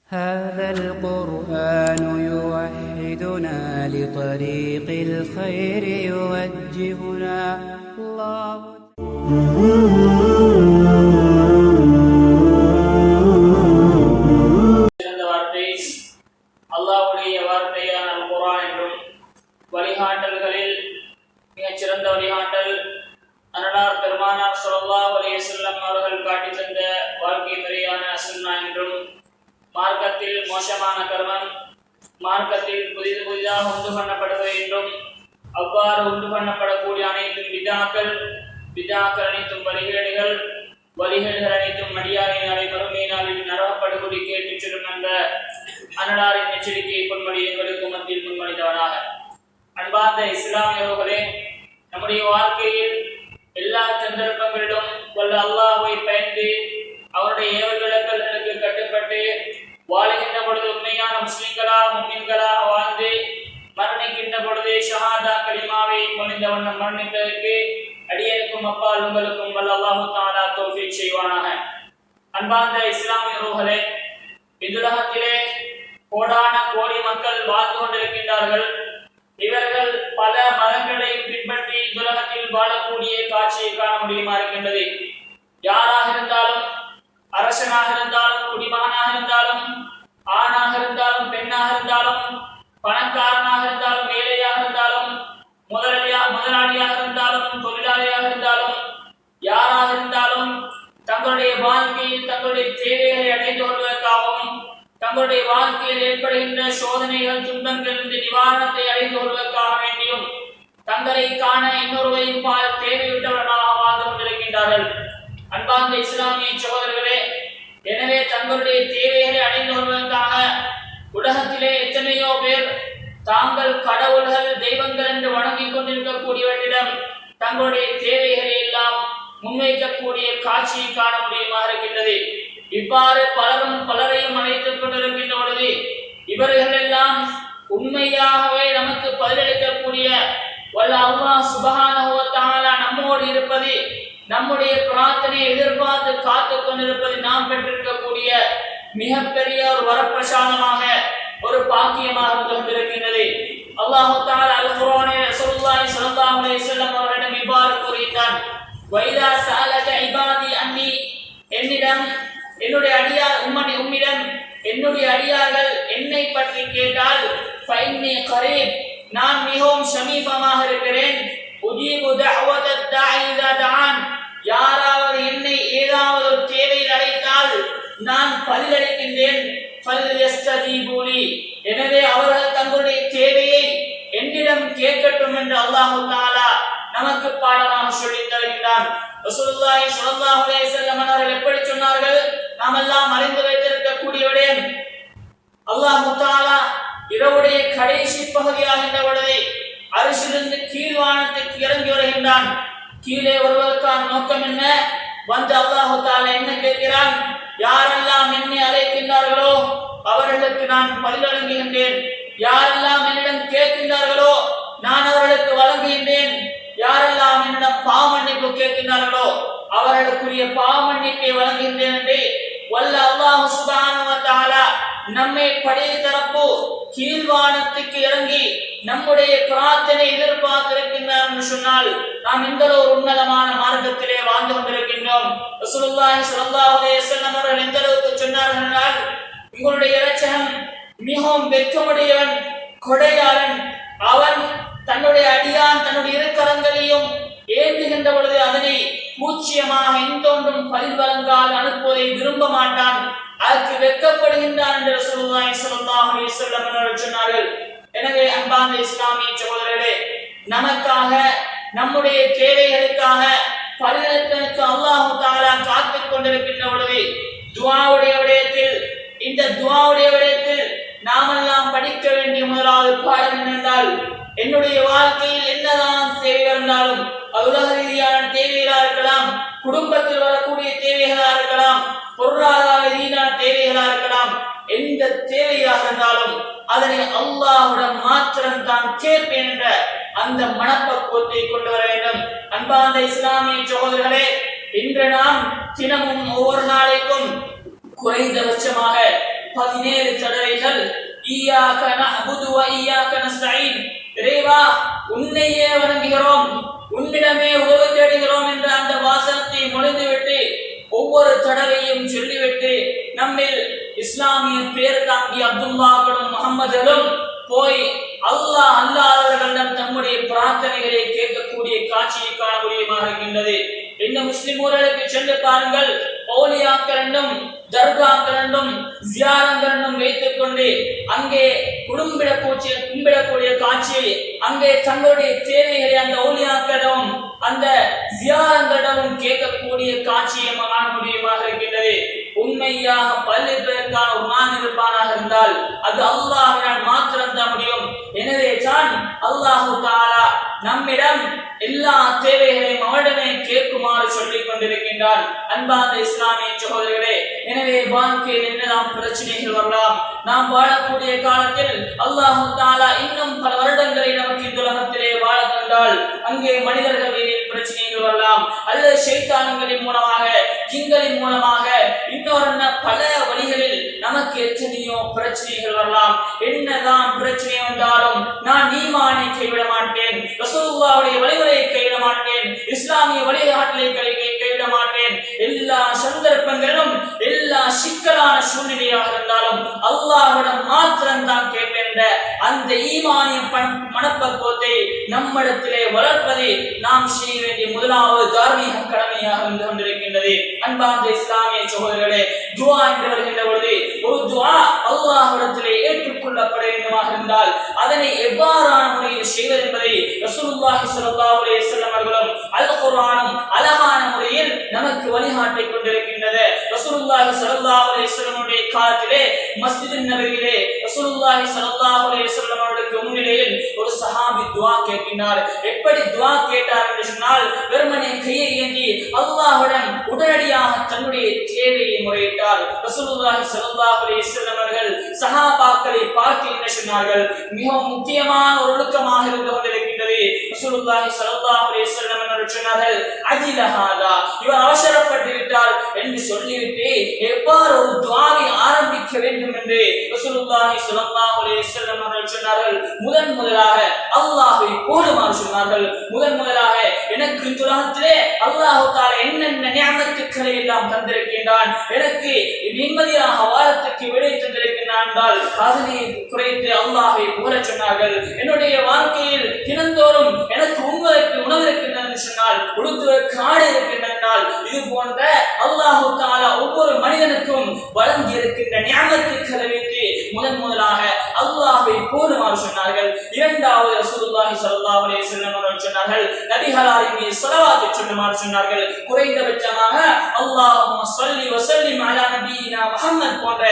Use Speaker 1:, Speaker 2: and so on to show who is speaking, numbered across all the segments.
Speaker 1: هذا القرآن يوحدنا لطريق الخير يوجهنا الله.
Speaker 2: அல்லாஹ்வுடைய வார்த்தையான அல் குர்ஆன் என்றும் வழிகாட்டல்களில் மிகச் சிறந்த வழிகாட்டல் அன்னலார் பெருமானார் ஸல்லல்லாஹு அலைஹி வஸல்லம் அவர்கள் காட்டித் தந்த வாழ்க்கை முறையான சுன்னா என்றும் மார்க்கத்தில் மோசமான கர்மம் மார்க்கத்தில் புதிதாக உண்டு பண்ணப்படுவது என்றும் அவ்வாறு உண்டு பண்ணப்படக்கூடிய அனைத்தும் பிதாக்கள் அனைத்தும் வழிகேடுகள் அனைத்தும் மடியாரினாலே மறுமை நாளில் நரகப்படுகொடி கேட்டுச் செல்லும் என்ற அன்னலாரின் எச்சரிக்கையை பொன்மொழி எங்களுக்கு மத்தியில் முன்மொழிந்தவனாக. அன்பார்ந்த இஸ்லாமியர்களே, நம்முடைய வாழ்க்கையில் எல்லா சந்தர்ப்பங்களிலும் வல்ல அல்லாஹ்வை பயந்து அவருடைய ஏவல்களுக்கு கட்டுப்பட்டு வாழுகின்ற பொழுது உண்மையான முஸ்லிம்களா முஃமின்களாக வாழ்ந்து மரணிக்கின்ற பொழுது ஷஹாதா கலிமாவை மொழிந்த வண்ணம் மரணிப்பதற்கு அடியனுக்கும் அப்பால் உங்களுக்கும் வல்ல அல்லாஹு தஆலா தௌஃபீக் செய்வானாக. அன்பார்ந்த இஸ்லாமியர்களே, இவ்வுலகத்திலே கோடான கோடி மக்கள் வாழ்ந்து கொண்டிருக்கின்றார்கள். இவர்கள் பல மதங்களை பின்பற்றி உலகத்தில் வாழக்கூடிய காட்சியை காண முடியுமா இருக்கின்றது. யாராக இருந்தாலும், அரசனாக இருந்தாலும், குடிமகனாக இருந்தாலும், ஆணாக இருந்தாலும், பெண்ணாக இருந்தாலும், பணக்காரனாக இருந்தாலும், ஏழையாக இருந்தாலும், முதலாளியாக இருந்தாலும், தொழிலாளியாக இருந்தாலும், யாராக இருந்தாலும் தங்களுடைய வாழ்க்கையில் தங்களுடைய தேவைகளை அடைந்து கொள்வதற்காகவும் தங்களுடைய வாழ்க்கையில் ஏற்படுகின்ற சோதனைகள் துன்பங்கள் நிவாரணத்தை அடைந்து கொள்வதற்காக வேண்டியும் தங்களை காண இன்னொருவரையும் தேவையுற்றவர்களாக வாழ்ந்து கொண்டிருக்கின்றார்கள். அன்பார்ந்த இஸ்லாமிய சகோதரர்களே, எனவே தங்களுடைய தேவைகளை அடைந்து கொள்வதற்காக உலகத்திலே எத்தனையோ பேர் தாங்கள் கடவுள்கள் தெய்வங்கள் என்று வணங்கிக் கொண்டிருக்கக்கூடியவற்றிடம் தங்களுடைய தேவைகளை எல்லாம் முன்வைக்கக்கூடிய காட்சியை காண முடியுமாக இருக்கின்றது. இவ்வாறு பலரையும் அழைத்துக் கொண்டிருக்கின்ற பொழுது இவர்கள் எல்லாம் உண்மையாகவே நமக்கு பதிலளிக்கக்கூடிய வல்ல அல்லாஹ் சுப்ஹானஹு வ தஆலா நம்மோடு இருப்பது, நம்முடைய பிரார்த்தனையை எதிர்பார்த்து காத்துக் கொண்டிருப்பது நாம் பெற்றிருக்கக்கூடிய மிகப்பெரிய ஒரு வரப்பிரசாதமாக ஒரு பாக்கியமாக இருந்து கொண்டிருக்கின்றது. அல்லாஹ் தஆலா அல் குர்ஆனில் ரசூலுல்லாஹி ஸல்லல்லாஹு அலைஹி வஸல்லம் அவர்களிடம் இவ்வாறு கூறினான், வைதா ஸஅலக இபாதி அன்னி, என்னிடம் என்னுடைய அடியார் உம்மிடம் என்னுடைய அடியார்கள் என்னை பற்றி கேட்டால் ஃபைன்னி கரீப், நான் மிகவும் சமீபமாக இருக்கிறேன். உஜீபு தஅவதத் தாஇ இதா தஆன், யாராவது என்னை ஏதாவது ஒரு தேவையில் அழைத்தால் நான் பதிலளிக்கின்றேன். ஃபல்யஸ்தஜீபு லி, எனவே அவர்கள் தங்களுடைய தேவையை என்னிடம் கேட்கட்டும் என்று அல்லாஹ் தஆலா நமக்கு பாடமாக சொல்லித் தருகின்றான். ரசூலுல்லாஹி ஸல்லல்லாஹு அலைஹி வஸல்லம் அவர்கள் எப்படி சொன்னார்கள்? நாம் எல்லாம் அறிந்து வைத்திருக்கக்கூடிய விடயம், அல்லாஹ் தஆலா இரவுடைய கடைசி பகுதியாகின்ற பொழுது அரிசிலிருந்து கீழ்வானத்துக்கு இறங்கி வருகின்றான். கீழே வருவதற்கான நோக்கம் என்ன? வந்து அல்லாஹ் தஆலா என்ன கேட்கிறான்? யாரெல்லாம் என்னை அழைக்கின்றார்களோ அவர்களுக்கு நான் பதில் வழங்குகின்றேன். யாரெல்லாம் என்னிடம் கேட்கின்றார்களோ நான் அவர்களுக்கு வழங்குகின்றேன். யாரெல்லாம் என்னிடம் பாவ மன்னிப்பு கேட்கின்றார்களோ அவர்களுக்குரிய பாவ மன்னிப்பை வழங்குகின்றேன் என்று வல்ல அல்லாஹ் சுப்ஹானஹு வ தஆலா நம்மை படைத்த தரப்பு கீழ்வானத்துக்கு இறங்கி நம்முடைய பிரார்த்தனை எதிர்பார்த்திருக்கின்றார் என்று சொன்னால் நாம் இந்த ஒரு உன்னதமான மார்க்கத்திலே வாழ்ந்து கொண்டிருக்கின்றோம். ரசூலுல்லாஹி ஸல்லல்லாஹு அலைஹி வஸல்லம் அவர்கள் எந்த அளவுக்கு சொன்னார்கள் என்றால், உங்களுடைய இரட்சகன் மிகவும் வெட்கமுடையவன், கொடையாளன். அவன் தன்னுடைய அடியான் தன்னுடைய இரு கரங்களையும் ஏந்துகின்ற பொழுது அதனை பூச்சியமாக எந்தொன்றும் பதில் வழங்கால் அனுப்புவதை விரும்ப மாட்டான், அதற்கு வெட்கப்படுகின்றான் என்று ரசூலுல்லாஹி ஸல்லல்லாஹு அலைஹி வஸல்லம் அவர்கள் சொன்னார்கள். எனவே அன்பார்ந்த இஸ்லாமிய சகோதரர்களே, நமக்காக நம்முடைய தேவைகளுக்காக பதிலளிப்பதற்கு அல்லாஹ் தஆலா காத்துக் கொண்டிருக்கின்ற பொழுது இந்த துஆவுடைய விடயத்தில் நாமெல்லாம் படிக்க வேண்டிய முதலாவது பாடம் என்னென்றால், என்னுடைய வாழ்க்கையில் என்னதான் தேவை இருந்தாலும், உலக ரீதியான தேவைகளாக இருக்கலாம், குடும்பத்தில் வரக்கூடிய தேவைகளாக இருக்கலாம், பொருளாதார ரீதியான தேவைகளாக இருக்கலாம், எந்த தேவையாக இருந்தாலும் அதனை அல்லாஹ்விடம் மாத்திரம் தான் கேட்பேன் என்ற அந்த மனப்பக்குவத்தை கொண்டு வர வேண்டும். அன்பார்ந்த இஸ்லாமிய சகோதரர்களே, இன்று நாம் தினமும் ஒவ்வொரு நாளைக்கும் குறைந்தபட்சமாக 17 தடவைகள் ஈயாக நஅபுது வ ஈயாக நஸ்தஈன், இறைவா உன்னையே வணங்குகிறோம், உன்னிடமே உதவி தேடுகிறோம் என்ற அந்த வாசகத்தை மொழிந்துவிட்டு ஒவ்வொரு தடவையும் சொல்லிவிட்டு நம்மில் இஸ்லாமிய பேர் தாங்கி அப்துல்லாக்களும் முகம்மதுகளும் போய் அல்லாஹ் அல்லாதவர்களிடம் தம்முடைய பிரார்த்தனைகளை கேட்கக்கூடிய காட்சியை காணக்கூடியமாக இருக்கின்றது. இந்த முஸ்லிம் ஊர்களுக்கு சென்று பாருங்கள், பௌலியாக்கள் என்றும் தர்காக்கள் என்றும் ஜியாரங்கள் என்றும் வைத்துக் கொண்டு அங்கே கும்பிடக்கூடிய காட்சியை, அங்கே தங்களுடைய தேவைகளை அந்த பௌலியாக்களிடம் அந்த ஜியாரங்களிடமும் கேட்கக்கூடிய காட்சியை காண முடியுமாக இருக்கின்றது. உண்மையாக பல்லிருப்பதற்கான ஒரு மான் இருப்பானாக இருந்தால் அது அல்லாஹ்வினால் மாத்திரம் தான் முடியும். எனவே தான் அல்லாஹு தஆலா நம்மிடம் எல்லா தேவைகளையும் அவரிடமே கேட்குமாறு சொல்லிக் கொண்டிருக்கின்றான். அன்பார்ந்த இஸ்லாமிய சகோதரர்களே, எனவே வாழ்க்கையில் என்னதான் பிரச்சனைகள் வரலாம், நாம் வாழக்கூடிய காலத்தில் அல்லாஹு தஆலா இன்னும் பல வருடங்களை நமக்கு இந்த உலகத்திலே வாழ தந்தால் அங்கே மனிதர்களின் பிரச்சனைகள் வரலாம், அல்லது ஷைத்தான்களின் மூலமாக, ஜின்களின் மூலமாக, இன்னொரு பல வழிகளில் நமக்கு எத்தனையோ பிரச்சனைகள் வரலாம். என்னதான் பிரச்சனை வந்தாலும் நான் ஈமானை கைவிட மாட்டேன், ரசூலுல்லாஹ்வுடைய வழிமுறையை கைவிட மாட்டேன், இஸ்லாமிய வழிகாட்டலை கைவிட மாட்டேன். எல்லா சந்தர்ப்பங்களிலும் எல்லா சிக்கலான சூழ்நிலையாக இருந்தாலும் அல்லாஹ்விடம் மாத்திரம் தான் கேட்பேன். அந்த ஈமானிய மனப்பக்குவத்தை நம்மிடத்திலே வளர்ப்பதை நாம் செய்ய வேண்டிய முதலாவது தார்மீக கடமையாக இருந்து கொண்டிருக்கின்றது. அன்பார்ந்த இஸ்லாமிய சகோதரர்களே, துஆ என்று வருகின்ற பொழுது ஒரு துஆ அல்லாஹ்விடத்திலே ஏற்றுக்கொள்ளப்பட வேண்டுமாக இருந்தால் அதனை எவ்வாறான முறையில் செய்வது என்பதை ரசூலுல்லாஹி ஸல்லல்லாஹு அலைஹி வஸல்லம் அவர்களும் அல் குர்ஆனும் அழகான முறையில் நமக்கு வழிகாட்டிக் கொண்டிருக்கின்றது. ரசூலுல்லாஹி ஸல்லல்லாஹு அலைஹி வஸல்லமுடைய காலத்திலே மஸ்ஜிதுன் நபவியிலே ரசூலுல்லாஹி ஸல்லல்லாஹு அலைஹி வஸல்லம் அவர்களுக்கு முன்னிலையில் ஒரு சஹாபி துஆ கேட்கிறார். எப்படி துஆ கேட்டார் என்று சொன்னால், வெறுமனே கையை ஏந்தி அல்லாஹ்விடம் உடனடியாக தன்னுடைய தேவையை முறையிட்டார். ரசூலுல்லாஹி ஸல்லல்லாஹு அலைஹி வஸல்லம் அவர்கள் சஹாபாக்களை பார்த்து என்ன சொன்னார்கள்? மிகவும் முக்கியமான ஒரு ஒழுக்கமாக இருந்து கொண்டிருக்கின்றது. ரசூலுல்லாஹி ஸல்லல்லாஹு அலைஹி வஸல்லம் அவர்கள் சொன்னார்கள், அஜில ஹாதா, இவர் அவசரப்பட்டு விட்டார் என்று சொல்லிவிட்டு எவ்வாறு ஒரு துஆவை ஆரம்பிக்க வேண்டும் என்று ரசூலுல்லாஹி ஸல்லல்லாஹு அலைஹி வஸல்லம் அவர்கள் சொன்னார்கள். முதலாக அல்லாஹ்வை போடுமாறு சொன்னார்கள். முதலாக எனக்கு இந்த உலகத்திலே அல்லாஹ் தஆலா என்னென்ன நிஅமத்துக்களை எல்லாம் தந்திருக்கின்றான், எனக்கு நிம்மதியாக வாழத்துக்கு விடை தந்திருக்கின்றான் என்றால் அதனை குறைத்து அல்லாஹ்வை போல சொன்னார்கள். என்னுடைய வாழ்க்கையில் தினந்தோறும் எனக்கு உணவு இருக்கின்றது என்று சொன்னால், உடுத்துவதற்கு ஆடை இருக்கின்றது என்றால், இது போன்ற அல்லாஹ் தஆலா ஒவ்வொரு மனிதனுக்கும் வழங்கி இருக்கின்ற நிஅமத்துக்களை வைத்து முதலாக அல்லாஹ்வை போடுமாறு சொன்னார்கள். இரண்டாவது ரசூலுல்லாஹி ஸல்லல்லாஹு அலைஹி வஸல்லம் அவர்கள் சொன்னார்கள், நபிகளாரின் மீது ஸலவாத் சொல்லுமாறு சொன்னார்கள். குறைந்தபட்சமாக அல்லாஹும்ம ஸல்லி வ ஸல்லிம் அலா நபியினா முஹம்மத் போன்ற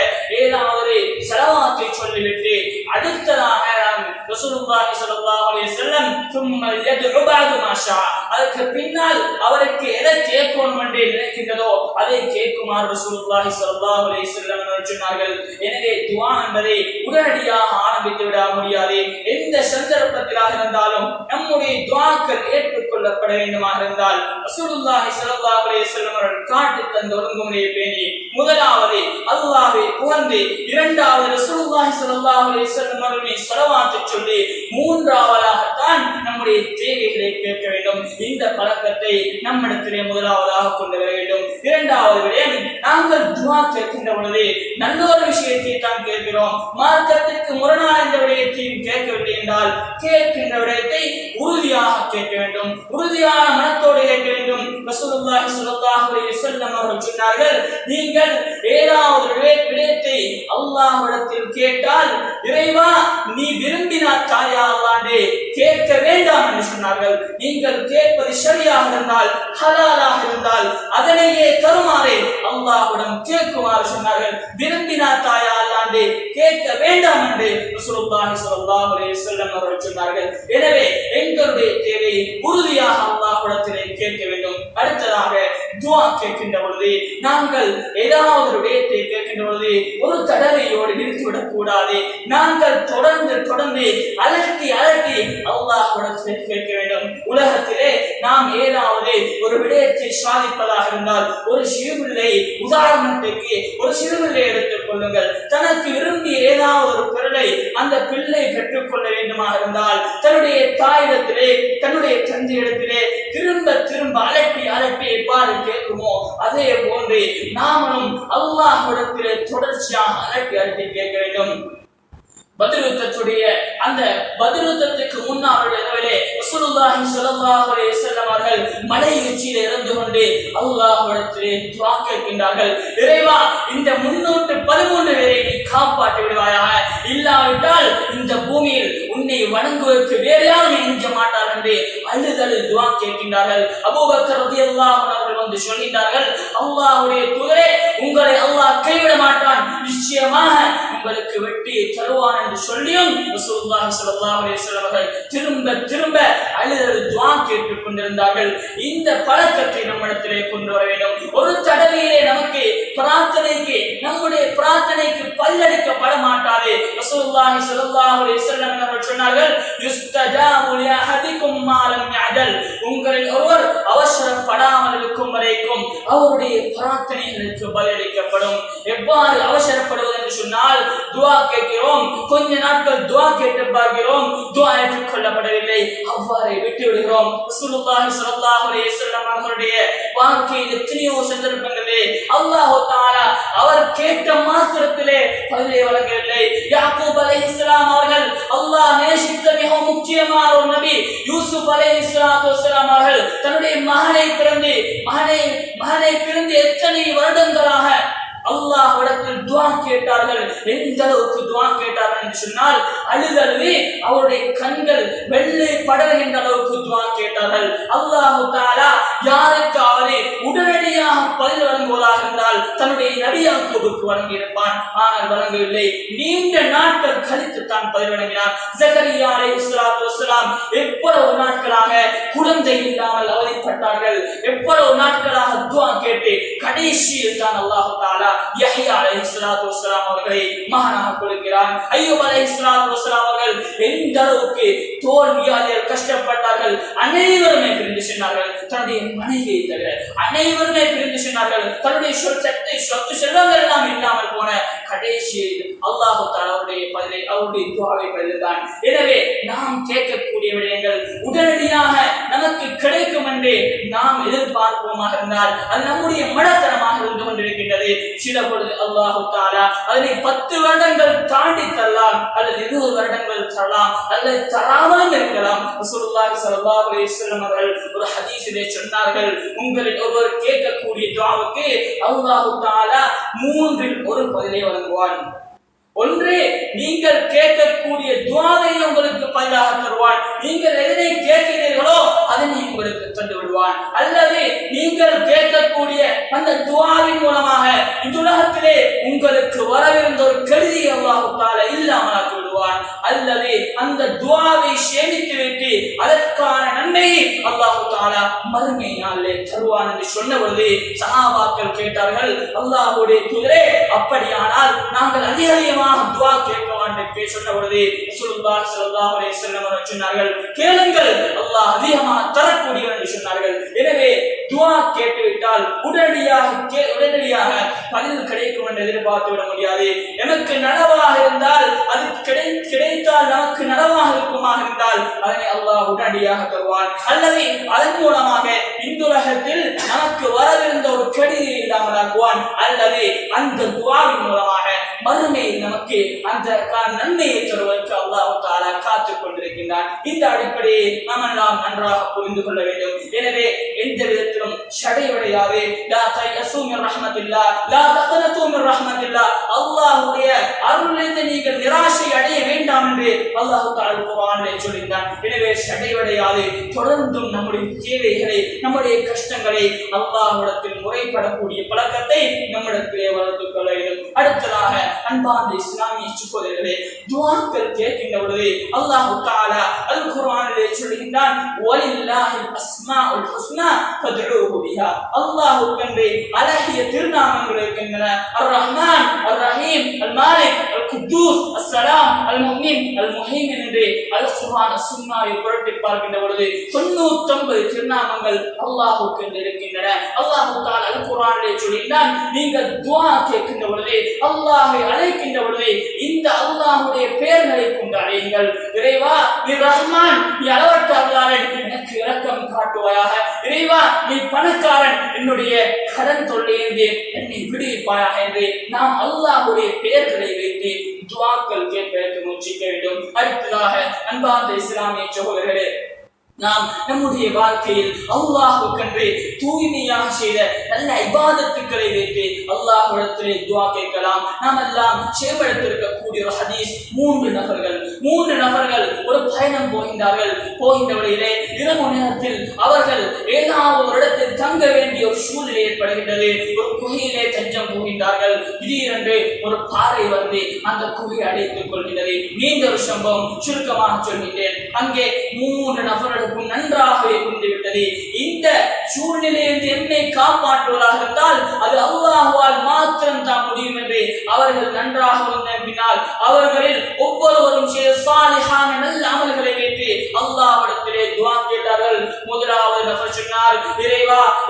Speaker 2: ஏதாவது ஸலவாத்தை சொல்லிவிட்டு அடுத்ததாக ரசூலுல்லாஹி ஸல்லல்லாஹு அலைஹி வஸல்லம் ثم يدعو بعد ما شاء, அதற்கு பின்னால் அவருக்கு எதை கேட்கணும் என்று நினைக்கின்றதோ அதை கேட்குமாறு ரசூலுல்லாஹி ஸல்லல்லாஹு அலைஹி வஸல்லம் சொன்னார்கள். எனவே துஆ என்பதை உடனடியாக ஆரம்பித்து விட முடியாது. எந்த சந்தர்ப்பத்திலாக இருந்தாலும் நம்முடைய துஆக்கள் ஏற்றுக்கொள்ளப்பட வேண்டுமாக இருந்தால் ரசூலுல்லாஹி ஸல்லல்லாஹு அலைஹி வஸல்லம் அவர்கள் காட்டி தந்த ஒழுங்குமுறையை பேணி முதலாவது அல்லாஹ்வை புகழ்ந்து, இரண்டாவது ரசூலுல்லாஹி ஸல்லல்லாஹு அலைஹி வஸல்லம் அவர்களை ஸலவாத் சொல்லி, மூன்றாவதாகத்தான் நம்முடைய தேவைகளை கேட்க வேண்டும். இந்த பழக்கத்தை நம்மிடத்திலே முதலாவதாக கொண்டு வர வேண்டும். இரண்டாவது விடயம், நாங்கள் துஆ கேட்கின்ற பொழுது நல்ல ஒரு விஷயத்தை தான் கேட்கிறோம், மார்க்கத்திற்கு முரணான இந்த விடயத்தையும் கேட்கவில்லை என்றால் கேட்கின்ற விடயத்தை உறுதியாக கேட்க வேண்டும், உறுதியான மனத்தோடு கேட்க வேண்டும். ரசூலுல்லாஹி ஸல்லல்லாஹு அலைஹி வஸல்லம் அவர்கள் சொன்னார்கள், நீங்கள் ஏதாவது விடயத்தை அல்லாஹ்விடத்தில் கேட்டால், இறைவா நீ விரும்பினார் தாயா அல்லாஹ்வே கேட்க வேண்டாம் என்று சொன்னார்கள். நீங்கள் கேட்பது சரியாக இருந்தால், ஹலாலாக இருந்தால் அதனையே தருமாறு அல்லாஹ்விடம் கேட்குமாறு சொன்னார்கள். விரும்பினார் தாயா அல்லாஹ்வே கேட்க வேண்டாம் என்று ரசூலுல்லாஹி ஸல்லல்லாஹு அலைஹி வஸல்லம் அவர்கள் சொன்னார்கள். எனவே எங்களுடைய தேவையை உறுதியாக அல்லாஹ்விடத்திலே கேட்க வேண்டும். அடுத்ததாக துஆ கேட்கின்ற பொழுது, நாங்கள் ஏதாவது ஒரு விடயத்தை கேட்கின்ற பொழுது ஒரு தடவையோடு நிறுத்திவிடக் கூடாது. நாங்கள் தொடர்ந்து அலட்டி அல்லாஹ்விடத்தில் கேட்க வேண்டும். உலகத்திலே நாம் ஏதாவது ஒரு விடயத்தை சாதிப்பதாக இருந்தால், ஒரு சிறுபிள்ளை, உதாரணத்துக்கு ஒரு சிறுபிள்ளை எடுத்துக் கொள்ளுங்கள். தனக்கு விரும்பிய ஏதாவது ஒரு பொருளை அந்த பிள்ளை பெற்றுக்கொள்ள வேண்டுமாக இருந்தால் தன்னுடைய தாயிடத்திலே, தன்னுடைய தந்தையிடத்திலே திரும்ப அலட்டி எவ்வாறு கேட்குமோ அதே போன்று நாமளும் அல்லாஹ்விடத்திலே தொடர்ச்சியாக அலட்டி கேட்க வேண்டும். பத்ர் யுத்தத்துடைய அந்த பத்ர் யுத்தத்துக்கு முன்னால் இரவிலே ரசூலுல்லாஹி ஸல்லல்லாஹு அலைஹி வஸல்லம் அவர்கள் மலை உச்சியிலே இருந்து கொண்டு அல்லாஹ்விடத்திலே துஆ கேட்கின்றார்கள். இறைவா, இந்த 313 பேரை நீ காப்பாற்றி விடுவாயாக, இல்லாவிட்டால் இந்த பூமியில் உன்னை வணங்குவதற்கு வேறு யாரும் எஞ்ச மாட்டார் என்று அழுதழு துஆ கேட்கின்றார்கள். அபூபக்கர் ரலியல்லாஹு அன்ஹு அவர்கள் வந்து சொல்கின்றார்கள், அல்லாஹ்வுடைய தூதரே, உங்களை அல்லாஹ் கைவிட மாட்டான், நிச்சயமாக உங்களுக்கு வெற்றியை தருவான் என்று சொல்லியும் ரசூலுல்லாஹி ஸல்லல்லாஹு அலைஹி வஸல்லம் அவர்கள் திரும்ப அழுதழு துஆ கேட்டுக் கொண்டிருந்தார்கள். இந்த பழக்கத்தை நம்மிடத்திலே கொண்டு வர வேண்டும். ஒரு தடவையிலே நமக்கு நம்முடைய பிரார்த்தனைக்கு பதிலளிக்கப்பட மாட்டாது. ரசூலுல்லாஹி ஸல்லல்லாஹு அலைஹி வஸல்லம் அவர்கள் சொன்னார்கள், யுஸ்தஜாபு லி அஹதிக்கும் மா லம் யஅஜல். உங்களில் ஒருவர் அவசரப்படாமல் இருக்கும் வரைக்கும் அவருடைய பிரார்த்தனைகளுக்கு பதிலளிக்கப்படும். எவ்வாறு அவசரப்படுவது என்று சொன்னால், துஆ கேட்கிறோம், கொஞ்ச நாட்கள் துஆ கேட்டு பார்க்கிறோம், துஆ ஏற்றுக்கொள்ளப்படவில்லை, அவ்வாறே விட்டு விடுகிறோம். ரசூலுல்லாஹி ஸல்லல்லாஹு அலைஹி வஸல்லம் அவர்களுடைய வாழ்க்கையில் எத்தனையோ சந்தர்ப்பங்களிலே அல்லாஹ் தஆலா அவர் கேட்ட மாத்திரத்திலே பதிலை வழங்கவில்லை. யாக்கூப் அலைஹிஸ்ஸலாம் அவர்கள் அல்லாஹ் நேசித்த மிக முக்கியமான ஒரு நபி யூசுப் அலைஹிஸ்ஸலாத்து வஸ்ஸலாம் அவர்கள் தன்னுடைய மகனை பிறந்து எத்தனை வருடங்களாக அல்லாஹ்விடத்தில் துஆ கேட்டார்கள். எந்த அளவுக்கு துஆ கேட்டார்கள் என்று சொன்னால், அழுதழுவி அவருடைய கண்கள் வெள்ளை படர்கின்ற அளவுக்கு துஆ கேட்டார்கள். அல்லாஹ் தஆலா யாருக்காவது உடனடியாக பதில் வழங்குவதாக இருந்தால் தன்னுடைய நபி யாக்கூபுக்கு வழங்கியிருப்பான். ஆனால் வழங்கவில்லை. நீண்ட நாட்கள் கழித்து தான் பதில் வழங்கினார். ஜக்கரியா அலைஹிஸ்ஸலாத்து வஸ்ஸலாம் எவ்வளவு நாட்களாக குழந்தை இல்லாமல் அவதிப்பட்டார்கள். எவ்வளவு நாட்களாக துஆ கேட்டு கடைசியில் தான் அல்லாஹ் தஆலா யஹ்யா அலைஹிஸ்ஸலாத்து வஸ்ஸலாம் அவர்களை மகனாக கொடுக்கிறான். அய்யூப் அலைஹிஸ்ஸலாத்து வஸ்ஸலாம் அவர்கள் எந்த அளவுக்கு தோல்வியால் கஷ்டப்பட்டார்கள். அனைவருமே பிரிந்து சென்றார்கள். தன்னுடைய மனைவியை தவிர அனைவருமே பிரிந்து சென்றார்கள். தன்னுடைய சொத்து செல்வங்கள் எல்லாம் இல்லாமல் போன கடைசியில் அல்லாஹ் தஆலா அவருடைய துஆவை பதில்தான். எனவே நாம் கேட்கக்கூடிய விடயங்கள் உடனடியாக நமக்கு கிடைக்கும் என்று நாம் எதிர்பார்ப்போமாக இருந்தால் அது நம்முடைய மடத்தனமாக இருந்து கொண்டிருக்கின்றது. சில பொழுது அல்லாஹ் தஆலா அதனை 10 வருடங்கள் தாண்டி தரலாம், அல்லது 20 வருடங்கள் தரலாம், அல்லது தராமலும் இருக்கலாம். ரசூலுல்லாஹி ஸல்லல்லாஹு அலைஹி வஸல்லம் அவர்கள் ஒரு ஹதீஸிலே சொன்னார்கள், உங்களில் ஒருவர் கேட்கக்கூடிய துஆவுக்கு அல்லாஹ் தஆலா 3இல் 1 பதிலை வழங்குவான். ஒன்று, நீங்கள் கேட்கக்கூடிய துஆவை உங்களுக்கு பதிலாக தருவான். நீங்கள் எதனை கேட்கிறீர்களோ அதனை உங்களுக்கு தந்து விடுவான். அல்லது நீங்கள் கேட்கக்கூடிய அந்த துஆவின் மூலமாக இந்த உலகத்திலே உங்களுக்கு வரவிருந்த ஒரு கெடுதி அல்லாஹ் தஆலா இல்லாமலாக்கி விடுவான். அல்லது அந்த துஆவை சேமித்து வைத்து அதற்கான நன்மையை அல்லாஹ் தஆலா மறுமை நாளிலே தருவான் என்று சொன்ன பொழுது சஹாபாக்கள் கேட்டார்கள், அல்லாஹ்வுடைய தூதரே, அப்படியானால் நாங்கள் அதிகமாக துஆ கேட்க வேண்டும் என்று சொன்ன பொழுது ரசூலுல்லாஹி ஸல்லல்லாஹு அலைஹி வஸல்லம் அவர்கள் சொன்னார்கள், கேளுங்கள், அல்லாஹ் அதிகமாக தரக்கூடியவன் என்று சொன்னார்கள். எனவே துஆ கேட்டுவிட்டால் உடனடியாக பதில் கிடைக்கும் என்று எதிர்பார்த்து விட முடியாது. எனக்கு நனவாக இருந்தால் அது கிடைத்தால் நமக்கு நனவாக இருக்குமாக இருந்தால் அதனை அல்லாஹ் உடனடியாக தருவான். அல்லது அதன் மூலமாக இந்த உலகத்தில் நமக்கு வரவிருந்த ஒரு கெடுதியை இல்லாமலாக்குவான். அல்லது அந்த துஆவின் மூலமாக மறுமையில் நமக்கு அந்த நன்மையை தருவதற்கு அல்லாஹ் தஆலா காத்துக் கொண்டிருக்கின்றான். இந்த அடிப்படையை நாம் எல்லாம் நன்றாக புரிந்து கொள்ள வேண்டும். எனவே எந்த விதத்திலும் ஷடைவடையாவே லா தயஸு மின் ரஹ்மத்தில்லாஹ் லா தக்னது மின் ரஹ்மத்தில்லாஹ், அல்லாஹ்வுடைய அருளிலிருந்து நீங்கள் நிராசை அடைய வேண்டாம் வேண்டாம் என்று அல்லாஹ் தஆலா குர்ஆனிலே சொல்கிறான். எனவே சடைவடையாது தொடர்ந்தும் நம்முடைய தேவைகளை நம்முடைய கஷ்டங்களை அல்லாஹ்விடத்தில் முறைப்படக்கூடிய பழக்கத்தை நம்மிடத்திலே வளர்த்துக் கொள்ள வேண்டும். அடுத்ததாக அன்பார்ந்த இஸ்லாமிய சகோதரர்களே, துஆக்கள் கேட்கின்ற பொழுது அல்லாஹ் தஆலா அல் குர்ஆனிலே சொல்கிறான், வலில்லாஹில் அஸ்மாஉல் ஹுஸ்னா ஃபத்ஊஹு பிஹா. அல்லாஹ்வுக்கென்று அழகிய திருநாமங்கள் இருக்கின்றன. அர் ரஹ்மான், அர் ரஹீம், அல் மாலிக், அல் குத்தூஸ், அஸ்ஸலாம், அல் முஃமின், அல் முஹைமின் என்று அல் குர்ஆன் சுன்னாவை புரட்டி பார்க்கின்ற பொழுது 99 திருநாமங்கள் அல்லாஹ்வுக்கென்று இருக்கின்றன. அல்லாஹ் தஆலா அல் குர்ஆனிலே சொல்கிறான், நீங்கள் துஆ கேட்கின்ற பொழுது அல்லாஹ்வை அழைக்கின்ற பொழுது இந்த அல்லாஹ்வுடைய பெயர்களை கொண்டு அழையுங்கள். இறைவா நீ ரஹ்மான், நீ அளவற்ற அருளாளன், எனக்கு இரக்கம் காட்டுவாயாக. இறைவா நீ பணக்காரன், என்னுடைய கடன் தொல்லையிலிருந்து என்னை விடுவிப்பாயாக என்று நாம் அல்லாஹ்வுடைய பெயர்களை வைத்து துஆக்கள் கேட்பதற்கு முயற்சிக்க வேண்டும். அடுத்ததாக அன்பார்ந்த இஸ்லாமிய சகோதரர்களே, நாம் நம்முடைய வாழ்க்கையில் அல்லாஹ்வுக்கென்று தூய்மையாக செய்த நல்ல இபாதத்துக்களை வைத்து அல்லாஹ்விடத்திலே துஆ கேட்கலாம். நாம் எல்லாம் சேவெடுத்திருக்கக்கூடிய ஒரு ஹதீஸ், மூன்று நபர்கள் ஒரு பயணம் போகின்றார்கள். போகின்ற வழியிலே இரவு நேரத்தில் அவர்கள் ஏதாவது ஒரு இடத்தில் தங்க வேண்டிய ஒரு சூழ்நிலை ஏற்படுகின்றது. ஒரு குகையிலே தஞ்சம் போகின்றார்கள். திடீரென்று ஒரு பாறை வந்து அந்த குகையை அடைத்துக் கொள்கின்றது. நீண்ட ஒரு சம்பவம், சுருக்கமாக சொல்கின்றேன். அங்கே 3 நபர்கள் நன்றாகவே புரிந்துவிட்டது. இந்த சூழ்நிலையில் என்னை காப்பாற்றுவதாக இருந்தால் அது அல்லாஹ்வால் மாத்திரம் தான் முடியும் என்று அவர்கள் நன்றாக நம்பினால் அவர்களில் ஒவ்வொருவரும் செய்த சாலிஹான நல்ல அமல்களை வைத்து அல்லாஹ்விடத்திலே துஆ கேட்டார்கள். முதலாவது நபர் சொன்னார்,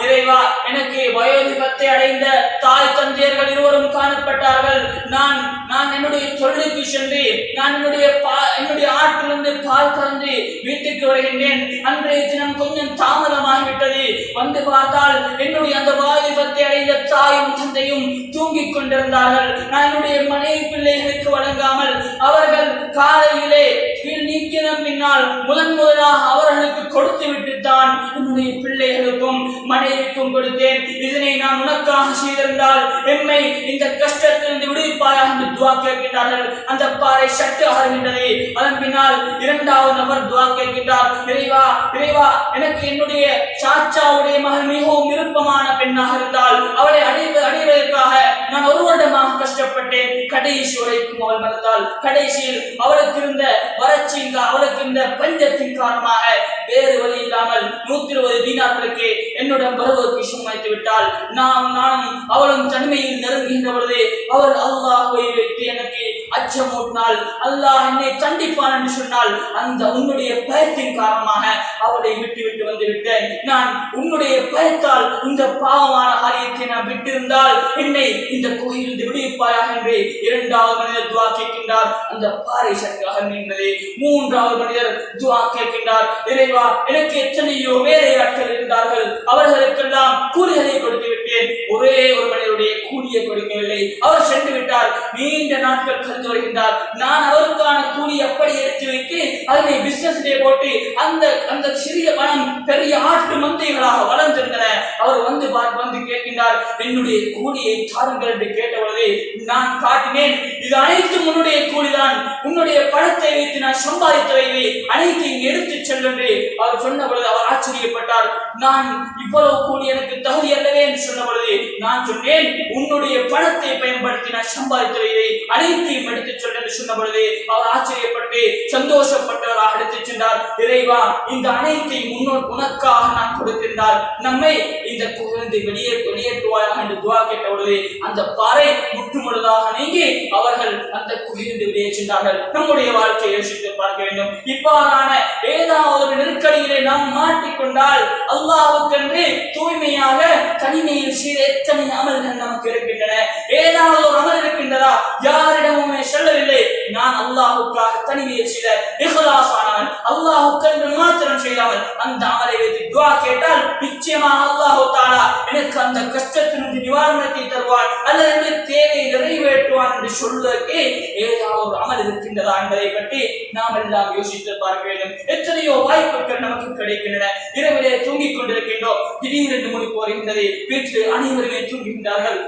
Speaker 2: இறைவா எனக்கு வயோதிபத்தை அடைந்த தாய் தந்தையர்கள் இருவரும் காணப்பட்டார்கள். நான் என்னுடைய தொழிலுக்கு சென்று நான் என்னுடைய ஆற்றிலிருந்து பால் கறந்து வீட்டுக்கு வருகின்றேன். அன்றைய தினம் கொஞ்சம் தாமதமாகிவிட்டது. வந்து பார்த்தால் என்னுடைய அந்த வாலிபத்தை அடைந்த தாயும் தந்தையும் தூங்கிக் கொண்டிருந்தார்கள். நான் என்னுடைய மனைவி பிள்ளைகளுக்கு வழங்காமல் அவர்கள் காலையிலே நீக்கின பின்னால் முதலாக அவர்களுக்கு கொடுத்து விட்டுத்தான் என்னுடைய பிள்ளைகளுக்கும் மனைவிக்கும் கொடுத்தேன். இதனை நான் உனக்காக செய்திருந்தால் என்னை இந்த கஷ்டத்திலிருந்து விடுவிப்பாயாக என்று துஆ கேட்கின்றார்கள். அந்த பாறை சட்டு ஆறுகின்றது. அதன் பின்னால் இரண்டாவது நபர் துஆ கேட்கின்றார், இறைவா எனக்கு என்னுடைய சாச்சாவுடைய மகள் மிகவும் விருப்பமான பெண்ணாக இருந்தால் அவளை அடைவதற்காக நான் ஒரு வருடமாக கஷ்டப்பட்டேன். கடைசி வரைக்கும் அவள் மறுத்தாள். கடைசியில் அவளுக்கு இருந்த வறட்சியின் அவளுக்கு இருந்த பஞ்சத்தின் காரணமாக வேறு வழி இல்லாமல் 120 தீனார்களுக்கு என்னுடன் வருவதற்கு சுமைத்து விட்டால் நானும் அவளும் தனிமையில் நெருங்குகின்ற பொழுது அவள் அல்லாஹ்வை வைத்து எனக்கு அச்சமூட்டினால் அல்லாஹ் என்னை தண்டிப்பான் என்று சொன்னால் அந்த உன்னுடைய பயத்தின் காரணமாக அவளை விட்டு வந்து விட்டேன். நான் உன்னுடைய பயத்தால் இந்த பாவமான காரியத்தை நான் விட்டிருந்தால் என்னை இந்த கோயிலிருந்து விடுவிப்பாயாக என்று இரண்டாவது மனிதர் துஆ கேட்கின்றார். அந்த பாறை சட்டாக நின்றது. மூன்றாவது மனிதர் துஆ கேட்கின்றார், இறைவா எனக்கு எத்தனையோ வேலையாட்கள் இருந்தார்கள், அவர்களுக்கெல்லாம் கூலிகளை கொடுத்து விட்டேன். ஒரே ஒரு மனிதருடைய கூலியை கொடுக்கவில்லை. அவர் சென்று விட்டார். நீண்ட நாட்கள் கழித்து வருகின்றார். நான் அவருக்கான கூலி அப்படி எடுத்து வைத்து அதனை பிசினஸ்லே போட்டு அந்த சிறிய பணம் பெரிய ஆட்டு மந்தைகளாக வளர்ந்திருந்தன. அவர் வந்து கேட்கின்றார், என்னுடைய கூலியை தாருங்கள் என்று கேட்டபொழுது நான் காட்டினேன், இது அனைத்தும் உன்னுடைய கூலிதான், உன்னுடைய பணத்தை வைத்து நான் சம்பாதித்தவை அனைத்தையும் எடுத்து சென்று அவர் சொன்ன பொழுது அவர் ஆச்சரியப்பட்டார். நான் இவ்வளவு கூலி எனக்கு தகுதி அல்லவே என்று சொன்ன பொழுது நான் சொன்னேன், உன்னுடைய பணத்தை பயன்படுத்தி நான் சம்பாதித்தவை அனைத்தையும் எடுத்து சென்று சொன்ன பொழுது அவர் ஆச்சரியப்பட்டு சந்தோஷப்பட்டவராக எடுத்துச் சென்றார். இறைவா இந்த அனைத்தையும் உனக்காக நான் கொடுத்திருந்தால் நம்மை இந்த குழந்தை வெளியேற்றுவாயாக என்று துஆ கேட்ட பொழுது அந்த பாறை முற்றுமுழுதாக நீங்கி அவர்கள் அந்த குழந்தை வெளியே சென்றார்கள். நம்முடைய வாழ்க்கையை யோசித்து பார்க்க வேண்டும். இவ்வாறான ஏதாவது ஒரு நெருக்கடியிலே நாம் மாட்டிக்கொண்டால் அல்லாஹ்வுக்கென்று தூய்மையாக தனிமையில் செய்த எத்தனை அமல்கள் நமக்கு இருக்கின்றன. ஏதாவது ஒரு அமல் இருக்கின்றதா? யாரிடமுமே சொல்லவில்லை. நான் அல்லாஹ்வுக்காக தனிமையில் செய்த இஹ்லாஸானவன், அல்லாஹ்வுக்கென்று மாத்திரம் செய்தவன். அந்த அமலை வைத்து துஆ கேட்டால் நிச்சயமாக அல்லாஹ் தஆலா எனக்கு அந்த கஷ்டத்திலிருந்து நிவாரணத்தை தருவான் அல்லது என்னுடைய தேவையை நிறைவேற்றுவான் என்று சொல்வதற்கு ஏதாவது ஒரு அமல் இருக்கின்றதா என்பதை பற்றி நாம் எல்லாம் யோசித்து பார்க்க வேண்டும். எத்தனையோ வாய்ப்புகள் நமக்கு கிடைக்கின்றன. இரவிலே தூங்கிக் கொண்டிருக்கின்றோம், திடீரென்று முடிப்பு வருகின்றது. வீட்டில் அனைவருமே தூங்குகின்றார்கள்.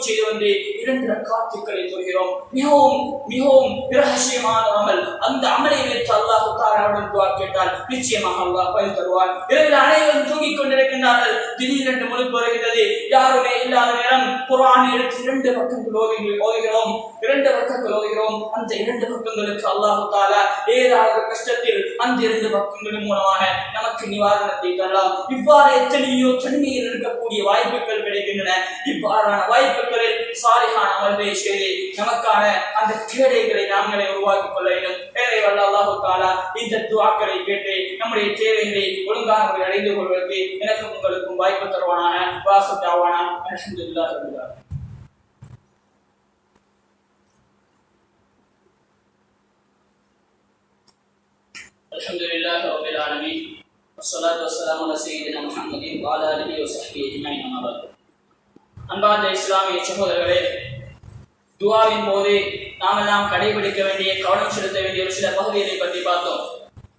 Speaker 2: செய்து வந்து 2 ரக்காத்துக்களை தொழுகிறோம். மிகவும் மிகவும் இரகசியமான அமல். அந்த அமலை வைத்து அல்லாஹ் தஆலாவுடன் துஆ கேட்டால் நிச்சயமாக அல்லாஹ் பதில் தருவான். இரவில் அனைவரும் தூங்கிக் கொண்டிருக்கின்றார்கள். திடீரென்று முழிப்பு வருகிறது. யாருமே இல்லாத நேரம் குர்ஆனை எடுத்து 2 பக்கங்கள் ஓதுகிறோம். 2 பக்கங்கள் ஓதுகிறோம். அந்த 2 பக்கங்களுக்கு அல்லாஹ் தஆலா ஏதாவது கஷ்டத்தில் அந்த 2 பக்கங்களின் மூலமாக நமக்கு நிவாரணத்தை தரலாம். இவ்வாறு எத்தனையோ தனிமையில் இருக்கக்கூடிய வாய்ப்புகள் கிடைக்கின்றன. இவ்வாறான வாய்ப்புகளில் சாலிஹான அமல்களை செய்து நமக்கான அந்த தேவைகளை நாங்களே உருவாக்கிக் கொள்ள வேண்டும். எனவே வல்ல அல்லாஹ் தஆலா இந்த துஆக்களை கேட்டு நம்முடைய தேவைகளை ஒழுங்காக அடைந்து கொள்வதற்கு எனக்கும் உங்களுக்கும் வாய்ப்பு தருவானாக. வாசு தாவானா அல்ஹம்துலில்லாஹி ரப்பில் ஆலமீன். அல்ஹம்துலில்லாஹி ரப்பில் ஆலமீன். வஸ்ஸலாத்து வஸ்ஸலாமு அலா சய்யிதினா முஹம்மதின் வ அலா ஆலிஹி வ ஸஹ்பிஹி அஜ்மஈன். அம்மா பஅத். அன்பார்ந்த இஸ்லாமிய சகோதரர்களே, துஆவின் போது நாமெல்லாம் கடைபிடிக்க வேண்டிய, கவனம் செலுத்த வேண்டிய ஒரு சில பகுதிகளை பற்றி பார்த்தோம்.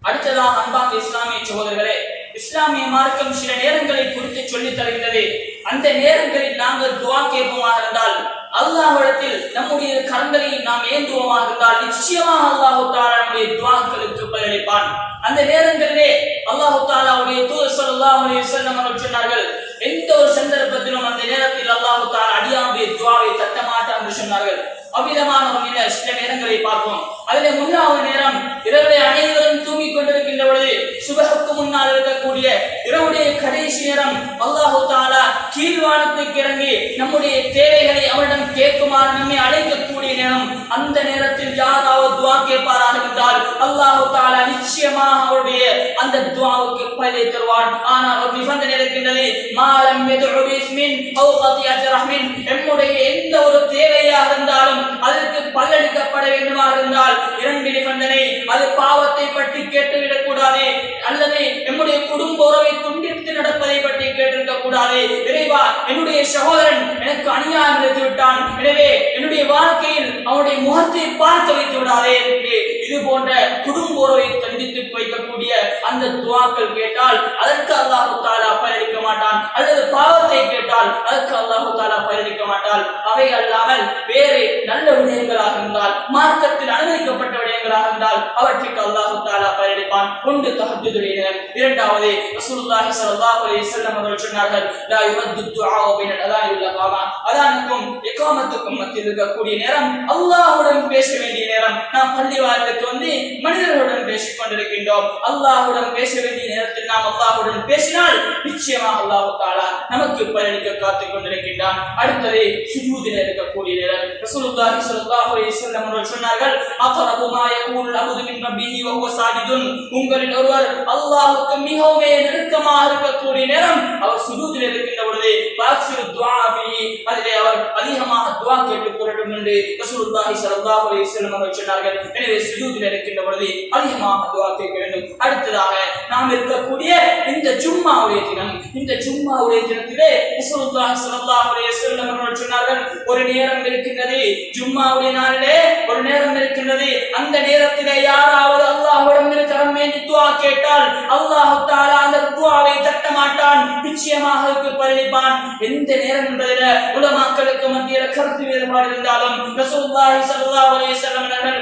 Speaker 2: அடுத்ததாக அன்பார்ந்த இஸ்லாமிய சகோதரர்களே, இஸ்லாமிய மார்க்கம் சில நேரங்களை குறித்து சொல்லித் தருகிறது. அந்த நேரங்களில் நாங்கள் துஆ கேட்போமாக இருந்தால், அல்லாஹ்விடத்தில் நம்முடைய கரங்களை நாம் ஏந்துவோமாக இருந்தால் நிச்சயமாக அல்லாஹ் தஆலா நம்முடைய துஆக்களுக்கு பதிலளிப்பான். அந்த நேரங்களிலே அல்லாஹ் தஆலாவுடைய தூதர் ஸல்லல்லாஹு அலைஹி வஸல்லம் அவர்கள் சொன்னார்கள், எந்த ஒரு சந்தர்ப்பத்திலும் அந்த நேரத்தில் அல்லாஹ் தஆலா அடியானுடைய துஆவை தட்ட மாட்டான் என்று சொன்னார்கள். அவ்விதமான ஒரு சில நேரங்களை பார்ப்போம். அதில் முதலாவது நேரம் இரவிலே அனைவரும் தூங்கிக் கொண்டிருக்கின்ற பொழுது சுபஹுக்கு முன்னால் இருக்கக்கூடிய இரவுடைய கடைசி நேரம் அல்லாஹ் தஆலா கீழ்வானத்துக்கு இறங்கி நம்முடைய தேவைகளை அவரிடம் கேட்குமாறு நம்மை அழைக்கக்கூடிய நேரம். அந்த நேரத்தில் யாராவது துஆ கேட்பாராக இருந்தால் அல்லாஹ் தஆலா நிச்சயமாக அவருடைய அந்த துஆவுக்கு பதிலை தருவான். ஆனால் ஒரு நிபந்தனை இருக்கின்றது. மாலம் யதுஉ பிஸ்மின் அவ் கதியத் ரஹ்மின். நம்முடைய எந்த ஒரு தேவையாக இருந்தாலும் அதற்கு பலனளிக்கப்பட வேண்டுமாக இருந்தால் 2 நிபந்தனை. அது பாவத்தை பற்றி கேட்டுவிடக் கூடாது, அல்லது நம்முடைய குடும்ப உறவை துண்டித்து நடப்பதை பற்றி கேட்டிருக்க கூடாது. இறைவா, என்னுடைய சகோதரன் எனக்கு அநியாயம் இழைத்து விட்டான், எனவே என்னுடைய வாழ்க்கையில் அவனுடைய முகத்தை பார்க்க வைத்து விடாதே என்று இது போன்ற குடும்ப உறவை துண்டித்து வைக்கக்கூடிய அந்த துஆக்கள் கேட்டால் அதற்கு அல்லாஹ் தஆலா பதிலளிக்க மாட்டான். அல்லது பாவத்தை கேட்டால் அதற்கு அல்லாஹ் தஆலா பதிலளிக்க மாட்டான். அவை அல்லாமல் வேறு நல்ல விடயங்களாக இருந்தால், மார்க்கத்தில் அனுமதிக்கப்பட்ட விடயங்களாக இருந்தால் அவற்றுக்கு அல்லாஹ் தஆலா பதிலளிப்பான். ஒன்று தஹஜ்ஜுதுடைய நேரம். இரண்டாவது ரசூலுல்லாஹி ஸல்லல்லாஹு அலைஹி வஸல்லம் அவர்கள் சொன்னார்கள், லா யுமத்து துஆ பைனல் அதானி வல் இகாமா. அதானுக்கும் இகாமத்துக்கும் மத்தியில் இருக்கக்கூடிய நேரம் அல்லாஹ்வுடன் பேச வேண்டிய நேரம். நாம் பள்ளிவாசலுக்கு வந்து மனிதர்களுடன் பேசிக் கொண்டிருக்கின்றோம். அல்லாஹ்வுடன் பேச வேண்டிய நேரத்தில் நாம் அல்லாஹ்வுடன் பேசினால் நிச்சயமாக அல்லாஹ் தஆலா நமக்கு பதிலளிக்க காத்துக் கொண்டிருக்கின்றான். அடுத்தது சுஜூதில் இருக்கக்கூடிய நேரம். ரசூலுல்லாஹி ஸல்லல்லாஹு அலைஹி வஸல்லம் அவர்கள் சொன்னார்கள், அக்ரபு மா யகூல் அப்து மின் ரப்பிஹி வ ஹுவ சாஜிதுன். உங்களில் ஒருவர் அல்லாஹ்வுக்கு மிகவும் நெருக்கமாக இருக்கக்கூடிய நேரம் அவர் சுஜூதில் இருக்கின்ற பொழுது பாக்ஸிரு துஆ ஃபீஹி, அதிலே அவர் அதிகமாக துஆ கேட்டுக் கொள்ளட்டும் என்று ரசூலுல்லாஹி ஸல்லல்லாஹு அலைஹி வஸல்லம் அவர்கள் சொன்னார்கள். எனவே சுஜூதில் இருக்கின்ற பொழுது அதிகமாக துஆ கேட்க வேண்டும். அடுத்ததாக நாம் இருக்கக்கூடிய இந்த ஜும்மாவுடைய தினம், இந்த ஜும்மாவுடைய தினத்திலே ரசூலுல்லாஹி ஸல்லல்லாஹு அலைஹி வஸல்லம் அவர்கள் சொன்னார்கள், ஒரு நேரம் இருக்கின்றது ஜும்மாவுடைய நாளிலே, ஒரு நேரம் இருக்கின்றது. அந்த நேரத்திலே யாராவது அல்லாஹ்விடம் கரம் ஏந்தி துஆ கேட்டால் அல்லாஹ் தஆலா அந்த துஆவை தட்ட மாட்டான், நிச்சயமாக அதுக்கு பதிலளிப்பான். எந்த நேரம் என்பதில் உலமாக்களுக்கு மத்தியில் கருத்து வேறுபாடு இருந்தாலும் ரசூலுல்லாஹி ஸல்லல்லாஹு அலைஹி வஸல்லம் அவர்கள்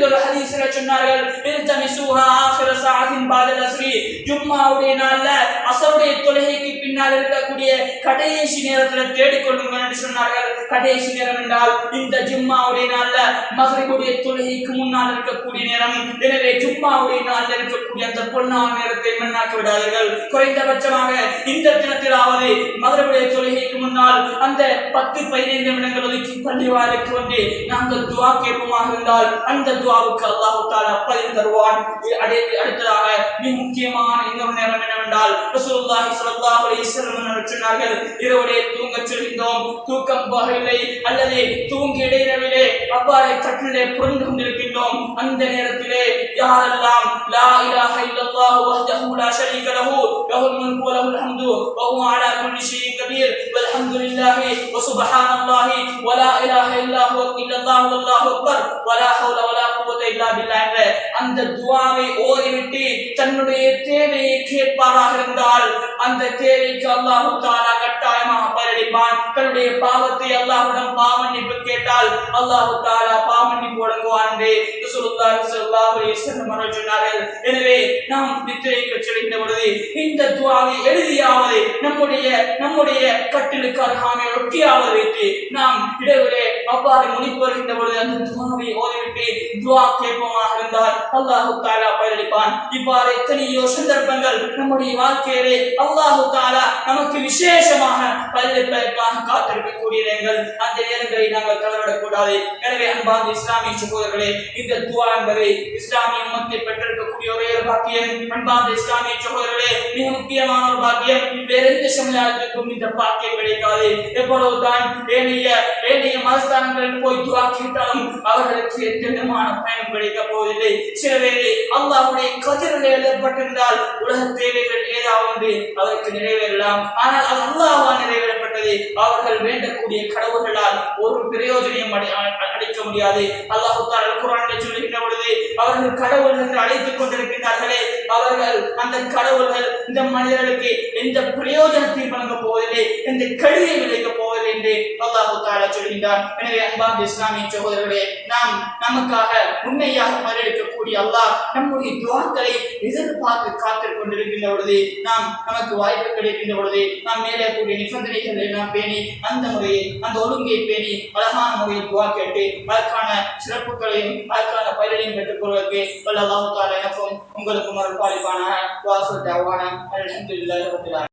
Speaker 2: ஒரு ஹதீஸில் சொன்னார்கள், இல்தமிஸூஹா ஆகிர ஸாஅத்தின் பஅதல் அஸ்ரி. ஜும்மாவுடைய நாள்ல அஸ்ருடைய தொழுகைக்கு பின்னால் இருக்கக்கூடிய கடைசி நேரத்தில் தேடிக்கொள்ளுங்கள் என்று சொன்னார்கள். கடைசி நேரம் என்றால் இந்த ஜும்மாவுடைய நாள்ல மக்ரிபுடைய தொழுகைக்கு முன்னால் இருக்கக்கூடிய நேரம். எனவே ஜும்மாவுடைய நாள்ல இருக்கக்கூடிய அந்த பொன்னான நேரத்தை மண்ணாக்கி விடாதீர்கள். குறைந்தபட்சமாக இந்த தினத்திலாவது மக்ரிபுடைய தொழுகைக்கு முன்னால் அந்த 10-15 நிமிடங்கள் ஒதுக்கி பள்ளிவாசலுக்கு வந்து நாங்கள் துஆ கேட்போமாக இருந்தால் அந்த துஆவுக்கு அல்லாஹ் தஆலா பதில் தருவான். அடுத்ததாக மிக முக்கியமான இன்னொரு நேரம் என்னவென்றால் ரசூலுல்லாஹி ஸல்லல்லாஹு அலைஹி வஸல்லம் அவர்கள் சொன்னார்கள், இரவிலே தூங்கச் செல்கின்றோம், தூக்கம் பகலிலே அல்லது தூங்கி இடையிலே அவ்வாறு கட்டிலே புரண்டு கொண்டிருக்கின்றோம். அந்த நேரத்திலே யாரெல்லாம் லா இலாஹ இல்லல்லாஹு வஹ்தஹு லா ஷரீக லஹு லஹுல் முல்கு வ லஹுல் ஹம்து வ ஹுவ அலா குல்லி ஷைஇன் கபீர் வல்ஹம்துலில்லாஹி வ சுப்ஹானல்லாஹி வ லா இலாஹ இல்லல்லாஹு வல்லாஹு அக்பர் வ லா ஹவ்ல வ லா குவத இல்லா பில்லாஹ் என்ற அந்த துஆவை ஓதிவிட்டு தன்னுடைய தேவையை கேட்பாராக இருந்தால் அந்த தேவைக்கு அல்லாஹ் தஆலா கட்டாயமாக பதிலளிப்பான். தன்னுடைய பாவத்தை அல்லாஹ்விடம் பாவமன்னிப்பு கேட்டால் அல்லாஹ் தஆலா பாவமன்னிப்பு வழங்குவான் என்று ரசூலுல்லாஹி ஸல்லல்லாஹு அலைஹி வஸல்லம் அவர்கள் சொன்னார்கள். எனவே நாம் நித்திரைக்கு செல்கின்ற பொழுது இந்த துஆவை எழுதியாவது நம்முடைய கட்டிலுக்கு அருகாமையில் ஒட்டியாவது வைத்து நாம் இடைவெளி அவ்வாறு முடிப்பு வருகின்ற பொழுது அந்த துஆவை ஓதிவிட்டு துஆ கேட்போமாக இருந்தால் அல்லாஹ் தஆலா பதிலளிப்பான். இவ்வாறு எத்தனையோ சந்தர்ப்பங்கள் நம்முடைய வாழ்க்கையிலே அல்லாஹ் தஆலா நமக்கு விசேஷமாக பதிலளிப்பதற்காக காத்திருக்கக்கூடிய நேரங்கள், அந்த நேரங்களை நாங்கள் தவறவிடக்கூடாது. எனவே அன்பார்ந்த இஸ்லாமிய சகோதரர்களே, இந்த துஆ என்பது இஸ்லாமிய உம்மத்தை பெற்றிருக்கக்கூடிய ஒரே பாக்கியம். அன்பார்ந்த இஸ்லாமிய சகோதரர்களே, மிக முக்கியமான ஒரு பாக்கியம். வேற எந்த சமுதாயத்திற்கும் இந்த பாக்கியம் கிடைக்காது. எவ்வளவுதான் ஏனைய மதஸ்தானங்களில் போய் துஆ கேட்டாலும் அவர்களுக்கு எந்த விதமான பயனும் கிடைக்கப் போவதில்லை. சில வேளை அல்லாஹ்வுடைய கதிரில் எழுதப்பட்டிருந்தால் உலக தேவைகள் ஏதாவது அவருக்கு நிறைவேறலாம். ஆனால் அது அல்லாஹ்வால் நிறைவேறப்பட்டது. அவர்கள் வேண்டக்கூடிய கடவுள்களால் ஒரு பிரயோஜனம் அளிக்க முடியாது. அல்லாஹ் தஆலா குர்ஆனில் சொல்லுகின்ற பொழுது அவர்கள் கடவுள் என்று அழைத்துக் கொண்டிருக்கிறார்களே, அவர்கள் அந்த கடவுள்கள் இந்த மனிதர்களுக்கு எந்த பிரயோஜனத்தையும் வழங்கப் போவதில்லை, எந்த கடியை விளைவிக்கப் போவதில்லை என்று அல்லாஹ் தஆலா சொல்கின்றார். எனவே அன்பார்ந்த இஸ்லாமிய சகோதரர்களே, நாம் நமக்காக உண்மையாக பதிலளிக்கக்கூடிய அல்லாஹ் நம்முடைய துஆக்களை எதிர்பார்த்து காத்துக் கொண்டிருக்கின்ற பொழுது, நமக்கு வாய்ப்பு கிடைக்கின்ற பொழுது நாம் மேலே கூடிய நிபந்தனைகளை நாம் பேணி அந்த முறையை அந்த ஒழுங்கை பேணி அழகான முறையில் துஆ கேட்டு அதற்கான சிறப்புகளையும் அதற்கான பயிரையும் பெற்றுக் கொள்வதற்கு அல்லாஹ் தஆலா எனக்கும் உங்களுக்கும் அருள் பாலிப்பானாக. வாசல் தஅவானா அல்ஹம்துலில்லாஹி ரப்பில் ஆலமீன்.